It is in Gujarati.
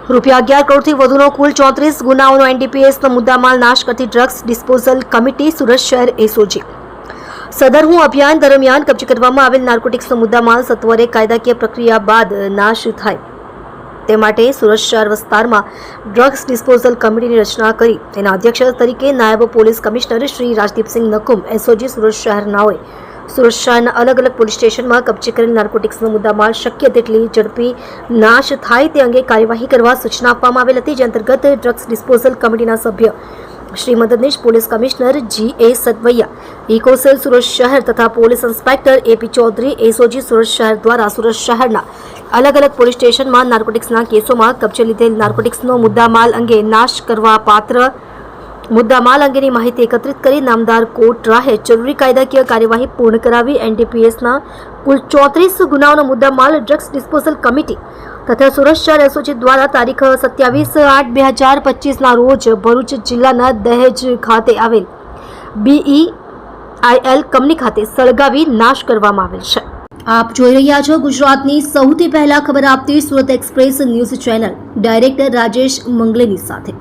રૂપિયા 11 કરોડથી વધુનો કુલ 34 ગુનાઓનો એનડીપીએસનો મુદ્દામાલ નાશ કરતી ડ્રગ્સ ડિસ્પોઝલ કમિટી સુરત શહેર એસઓજી સદરનું અભિયાન દરમિયાન કબજે કરવામાં આવેલ નાર્કોટિક્સનો મુદ્દામાલ સત્વરે કાયદાકીય પ્રક્રિયા બાદ નાશ થાય તે માટે સુરત શહેર વિસ્તારમાં ડ્રગ્સ ડિસ્પોઝલ કમિટીની રચના કરી તેના અધ્યક્ષ તરીકે નાયબ police commissioner Shri Rajdeepsinh Nakum SOG Surat શહેરનાઓએ સુરત શહેરના અલગ અલગ પોલીસ સ્ટેશનમાં કબજે કરેલ નાર્કોટિક્સનો મુદ્દામાલ શક્ય તેટલી ઝડપી નાશ થાય તે અંગે કાર્યવાહી કરવા સૂચના આપવામાં આવેલ હતી. જે અંતર્ગત ડ્રગ્સ ડિસ્પોઝલ કમિટીના સભ્ય શ્રી મદદનીશ police commissioner G.A. Sadvaiya, eco cell Surat શહેર તથા police inspector A.P. Chaudhary SOG Surat શહેર દ્વારા સુરત શહેરના અલગ અલગ પોલીસ સ્ટેશનમાં નાર્કોટિક્સના કેસોમાં કબજે લીધેલ નાર્કોટિક્સનો મુદ્દામાલ અંગે નાશ કરવા પાત્ર મુદ્દામાલ અંગેની માહિતી એકત્રિત કરી નામદાર કોર્ટ રાહે જરૂરી કાયદાકીય કાર્યવાહી પૂર્ણ કરાવી એનડીપીએસના કુલ 34 ગુનાઓનો મુદ્દામાલ ડ્રગ્સ ડિસ્પોઝલ કમિટી તથા સુરત શહેર એસઓજી દ્વારા તારીખ 27/8/2025ના રોજ ભરૂચ જિલ્લાના દહેજ ખાતે આવેલ BEIL કંપની ખાતે સળગાવી નાશ કરવામાં આવેલ છે. આપ જોઈ રહ્યા છો ગુજરાતની સૌથી પહેલા ખબર આપતી Surat express news channel director Rajesh મંગલેની સાથે.